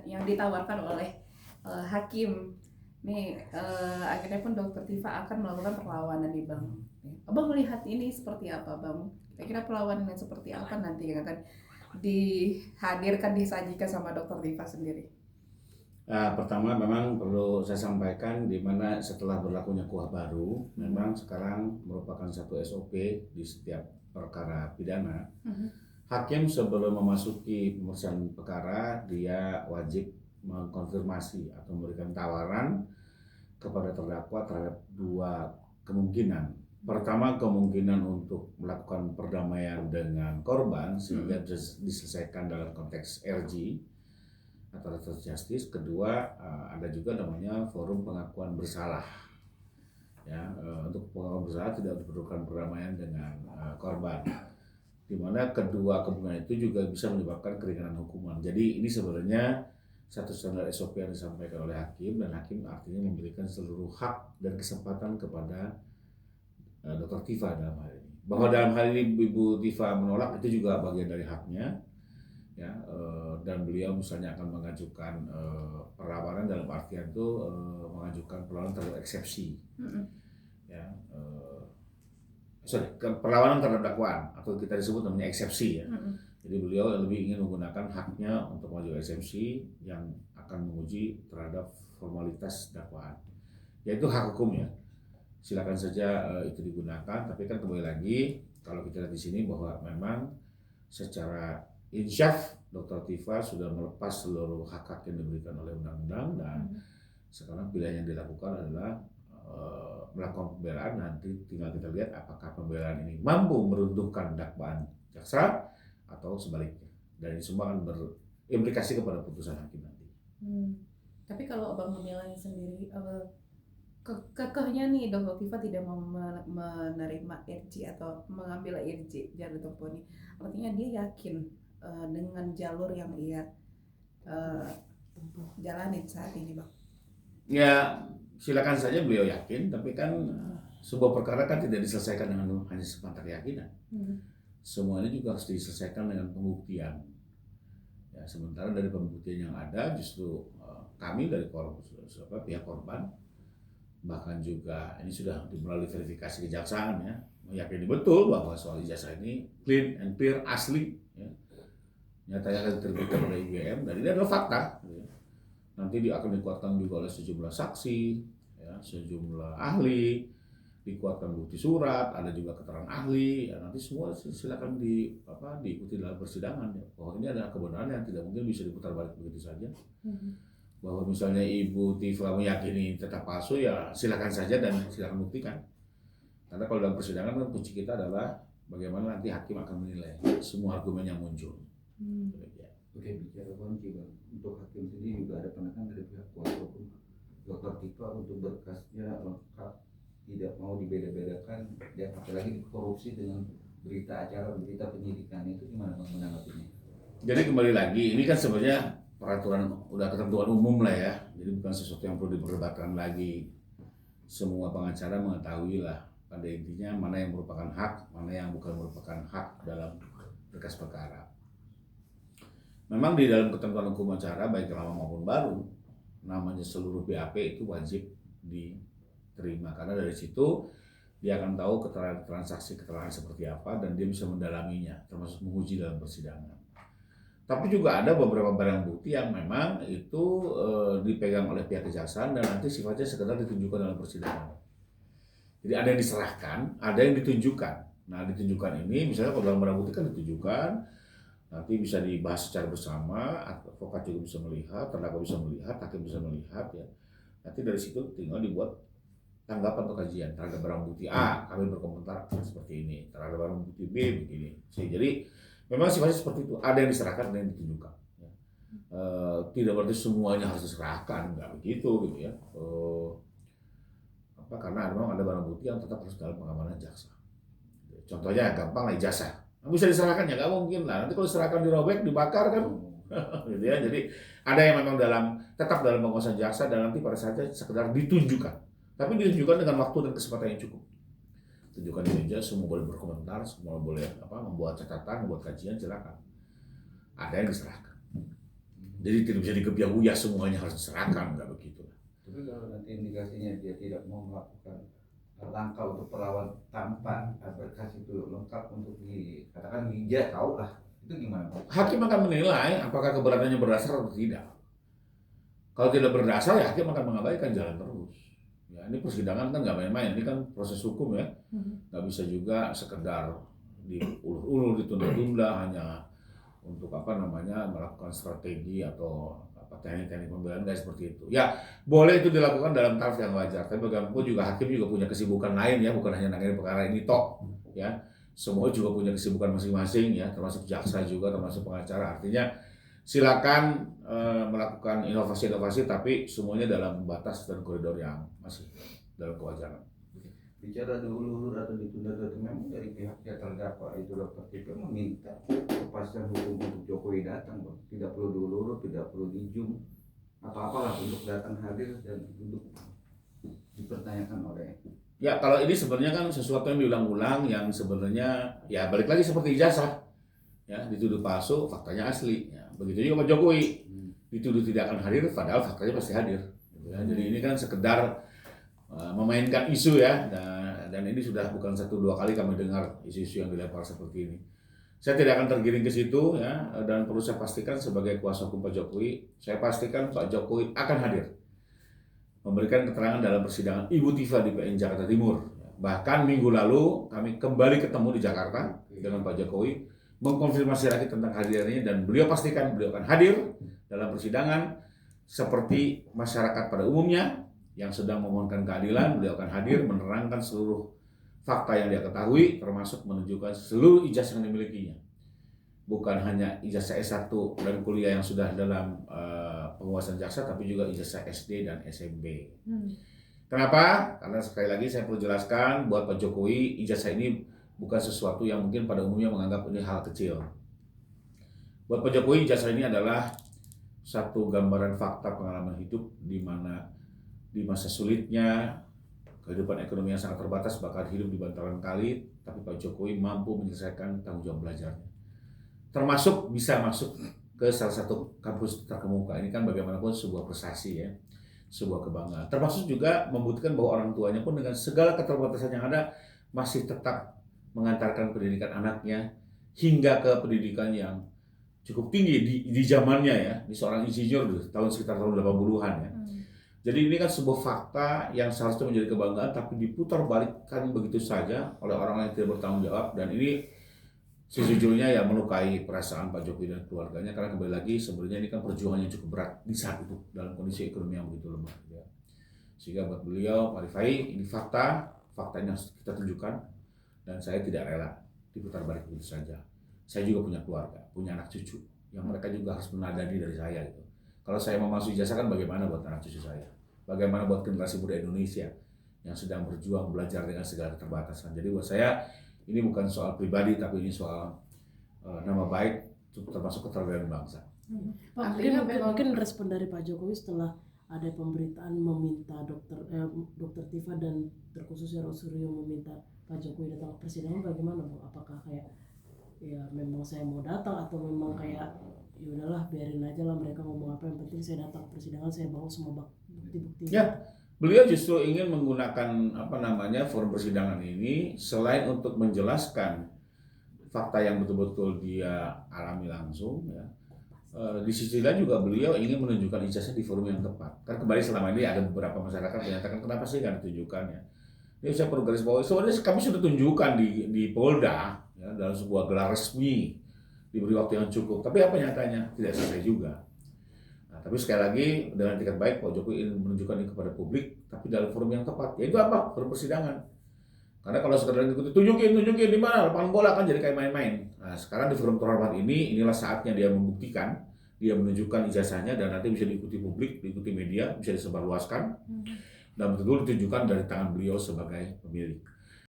yang ditawarkan oleh hakim. Nih akhirnya pun Dokter Tifa akan melakukan perlawanan nih Bang. Abang melihat ini seperti apa Bang? Kira-kira perlawanan yang seperti apa nanti yang akan dihadirkan, disajikan sama Dokter Tifa sendiri? Pertama memang perlu saya sampaikan di mana setelah berlakunya KUH baru, memang sekarang merupakan satu SOP di setiap perkara pidana. Hakim sebelum memasuki pemeriksaan perkara, dia wajib mengkonfirmasi atau memberikan tawaran kepada terdakwa terhadap dua kemungkinan. Pertama, kemungkinan untuk melakukan perdamaian dengan korban sehingga diselesaikan dalam konteks RG atau Restoratif Justice. Kedua, ada juga namanya forum pengakuan bersalah. Ya, untuk pengakuan bersalah tidak diperlukan perdamaian dengan korban, di mana kedua kemungkinan itu juga bisa menyebabkan keringanan hukuman. Jadi ini sebenarnya satu standar SOP yang disampaikan oleh hakim, dan hakim artinya memberikan seluruh hak dan kesempatan kepada Dr. Tifa dalam hal ini. Bahwa dalam hal ini Ibu Tifa menolak itu juga bagian dari haknya, ya, dan beliau misalnya akan mengajukan perlawanan dalam artian itu mengajukan perlawanan terhadap eksepsi, ya, perlawanan terhadap dakwaan atau kita disebut namanya eksepsi, ya. Jadi beliau lebih ingin menggunakan haknya untuk mengajukan eksepsi yang akan menguji terhadap formalitas dakwaan, yaitu hak hukumnya. Silakan saja itu digunakan, tapi kan kembali lagi kalau kita lihat di sini bahwa memang secara insyaf Dr. Tifa sudah melepas seluruh hak-hak yang diberikan oleh undang-undang, dan sekarang pilihan yang dilakukan adalah melakukan pembelaan. Nanti tinggal kita lihat apakah pembelaan ini mampu meruntuhkan dakwaan jaksa atau sebaliknya, dan ini semua akan berimplikasi kepada putusan hakim nanti. Tapi kalau Abang menilai sendiri kekehnya nih Dokter Tifa tidak mau menerima RJ atau mengambil RJ jalur tempuh ini, artinya dia yakin dengan jalur yang ia jalani saat ini Bang. Ya silakan saja beliau yakin, tapi kan sebuah perkara kan tidak diselesaikan dengan hanya semata keyakinan. Semuanya juga harus diselesaikan dengan pembuktian. Ya, sementara dari pembuktian yang ada justru kami dari pihak korban, bahkan juga ini sudah melalui verifikasi kejaksaan, ya, meyakini betul bahwa soal ijazah ini clean and clear, asli, ya. Nyatanya terbitkan oleh IGM, dan ini adalah fakta, ya. Nanti akan dikuatkan juga oleh sejumlah saksi, ya, sejumlah ahli, dikuatkan bukti surat, ada juga keterangan ahli, ya, nanti semua silakan diikuti dalam persidangan, ya, bahwa ini adalah kebenaran yang tidak mungkin bisa diputar balik begitu saja. Bahwa misalnya Ibu Tifa meyakini tetap palsu, ya silakan saja dan silakan buktikan. Karena kalau dalam persidangan kan kunci kita adalah bagaimana nanti hakim akan menilai semua argumen yang muncul. Oke, bicara kunci Bang, untuk hakim sendiri juga ada penekanan dari pihak kuasa hukum Dr. Tifa untuk berkasnya lengkap, tidak mau dibeda-bedakan, dan apalagi korupsi dengan berita penyidikan. Itu gimana Bang menanggapinya? Jadi kembali lagi, ini kan sebenarnya peraturan, udah ketentuan umum lah, ya. Jadi bukan sesuatu yang perlu diperdebatkan lagi. Semua pengacara mengetahui lah pada intinya mana yang merupakan hak, mana yang bukan merupakan hak dalam berkas perkara. Memang di dalam ketentuan hukum acara baik lama maupun baru, namanya seluruh BAP itu wajib diterima, karena dari situ dia akan tahu keterangan transaksi keterangan seperti apa, dan dia bisa mendalaminya termasuk menguji dalam persidangan. Tapi juga ada beberapa barang bukti yang memang itu dipegang oleh pihak kejaksaan dan nanti sifatnya sekedar ditunjukkan dalam persidangan. Jadi ada yang diserahkan, ada yang ditunjukkan. Nah, ditunjukkan ini misalnya kalau dalam barang bukti kan ditunjukkan, nanti bisa dibahas secara bersama, advokat juga bisa melihat, terdakwa bisa melihat, hakim bisa melihat, ya. Nanti dari situ tinggal dibuat tanggapan atau kajian terhadap barang bukti A, kami berkomentar seperti ini, terhadap barang bukti B begini. Jadi memang sifatnya seperti itu, ada yang diserahkan, ada yang ditunjukkan, ya. Tidak berarti semuanya harus diserahkan, nggak begitu gitu, ya. Karena memang ada barang bukti yang tetap harus dalam pengamanan jaksa. Contohnya gampang lah, ijazah. Bisa diserahkan, ya nggak mungkin lah. Nanti kalau diserahkan dirobek, dibakar kan, gitu ya. Jadi ada yang memang tetap dalam penguasaan jaksa, dan nanti pada saatnya sekedar ditunjukkan. Tapi ditunjukkan dengan waktu dan kesempatan yang cukup. Tunjukkan di meja, semua boleh berkomentar, semua boleh membuat catatan, membuat kajian, silakan. Ada yang diserahkan. Jadi tidak bisa dikebiah-uyah semuanya harus diserahkan, nggak begitu. Tapi kalau nanti indikasinya dia tidak mau melakukan langkah untuk perlawan tanpa berkas itu lengkap untuk dikatakan dia tahu lah, itu gimana Pak? Hakim akan menilai apakah keberatannya berdasar atau tidak. Kalau tidak berdasar ya hakim akan mengabaikan, jalan terus. Ya, ini persidangan kan nggak main-main, ini kan proses hukum ya, nggak bisa juga sekedar diulur-ulur, ditunda-tunda hanya untuk melakukan strategi atau teknik-teknik pembelaan, nggak seperti itu. Ya boleh itu dilakukan dalam taraf yang wajar, tapi bagaimanapun juga hakim juga punya kesibukan lain ya, bukan hanya nangani perkara ini tok ya. Semua juga punya kesibukan masing-masing ya, termasuk jaksa juga, termasuk pengacara. Artinya silakan melakukan inovasi-inovasi, tapi semuanya dalam batas dan koridor yang masih dalam kewajaran. Bicara diulur atau ditunda, memang dari pihak yang terdakwa itu Dr. Tika meminta kepastian hukum untuk Jokowi datang, Bang. Tidak perlu diulur, tidak perlu dijum atau apalah untuk datang hadir dan duduk dipertanyakan oleh. Ya kalau ini sebenarnya kan sesuatu yang diulang-ulang, yang sebenarnya ya balik lagi seperti ijazah ya, dituduh palsu faktanya asli ya. Begitu juga Pak Jokowi dituduh tidak akan hadir padahal faktanya pasti hadir gitu ya. Jadi ini kan sekedar memainkan isu ya, dan ini sudah bukan 1-2 kali kami dengar isu-isu yang dilempar seperti ini. Saya tidak akan tergiring ke situ ya, dan perlu saya pastikan sebagai kuasa hukum Pak Jokowi, saya pastikan Pak Jokowi akan hadir memberikan keterangan dalam persidangan Ibu Tifa di PN Jakarta Timur. Bahkan minggu lalu kami kembali ketemu di Jakarta dengan Pak Jokowi, mengkonfirmasi lagi tentang hadirnya, dan beliau pastikan beliau akan hadir dalam persidangan seperti masyarakat pada umumnya yang sedang memohonkan keadilan. Beliau akan hadir menerangkan seluruh fakta yang dia ketahui, termasuk menunjukkan seluruh ijazah yang dimilikinya. Bukan hanya ijazah S1 dan kuliah yang sudah dalam penguasaan jaksa, tapi juga ijazah SD dan SMP. Kenapa? Karena sekali lagi saya perlu jelaskan buat Pak Jokowi, ijazah ini bukan sesuatu yang mungkin pada umumnya menganggap ini hal kecil. Buat Pak Jokowi, ijazah ini adalah satu gambaran fakta pengalaman hidup di mana di masa sulitnya kehidupan ekonomi yang sangat terbatas, bahkan hidup di bantaran kali, tapi Pak Jokowi mampu menyelesaikan tanggung jawab belajarnya. Termasuk bisa masuk ke salah satu kampus terkemuka. Ini kan bagaimanapun sebuah prestasi ya, sebuah kebanggaan. Termasuk juga membuktikan bahwa orang tuanya pun dengan segala keterbatasan yang ada masih tetap mengantarkan pendidikan anaknya hingga ke pendidikan yang cukup tinggi di zamannya ya, di seorang insinyur tahun sekitar tahun 80-an ya. Jadi ini kan sebuah fakta yang seharusnya menjadi kebanggaan, tapi diputar balikkan begitu saja oleh orang yang tidak bertanggung jawab, dan ini sejujurnya ya melukai perasaan Pak Jokowi dan keluarganya, karena kembali lagi sebenarnya ini kan perjuangan yang cukup berat di saat itu dalam kondisi ekonomi yang begitu lemah ya. Sehingga buat beliau, Pak Rifai, ini faktanya harus kita tunjukkan, dan saya tidak rela diputar balik begitu saja. Saya juga punya keluarga, punya anak cucu yang mereka juga harus menadani dari saya gitu. Kalau saya mau masuk ijazah kan bagaimana buat anak cucu saya? Bagaimana buat generasi muda Indonesia yang sedang berjuang belajar dengan segala keterbatasan. Jadi buat saya ini bukan soal pribadi, tapi ini soal nama baik, termasuk keterlibatan bangsa. Pak, mungkin respon dari Pak Jokowi setelah ada pemberitaan meminta dokter Tifa dan terkhususnya Rosuryo meminta Pak Jokowi datang ke persidangan, bagaimana Bu? Apakah kayak ya memang saya mau datang, atau memang kayak ya udahlah biarin aja lah mereka ngomong apa, yang penting saya datang ke persidangan, saya bawa semua bukti-bukti. Ya, beliau justru ingin menggunakan forum persidangan ini selain untuk menjelaskan fakta yang betul-betul dia alami langsung ya. Di sisi lain juga beliau ingin menunjukkan ijazah di forum yang tepat. Kan kembali selama ini ada beberapa masyarakat menyatakan kenapa sih nggak ditunjukkan ya. Ini saya perlu garis bawahi, sebenarnya kami sudah tunjukkan di Polda ya, dalam sebuah gelar resmi, diberi waktu yang cukup. Tapi apa nyatanya? Tidak selesai juga. Nah, tapi sekali lagi dengan etikat baik Pak Jokowi ingin menunjukkan ini kepada publik, tapi dalam forum yang tepat. Yaitu apa? Forum persidangan. Karena kalau sekedar ikuti tunjukin di mana lapangan bola kan jadi kayak main-main. Nah, sekarang di forum terhormat ini, inilah saatnya dia membuktikan, dia menunjukkan ijazahnya, dan nanti bisa diikuti publik, diikuti media, bisa disebarluaskan, dan betul-betul ditunjukkan dari tangan beliau sebagai pemilik.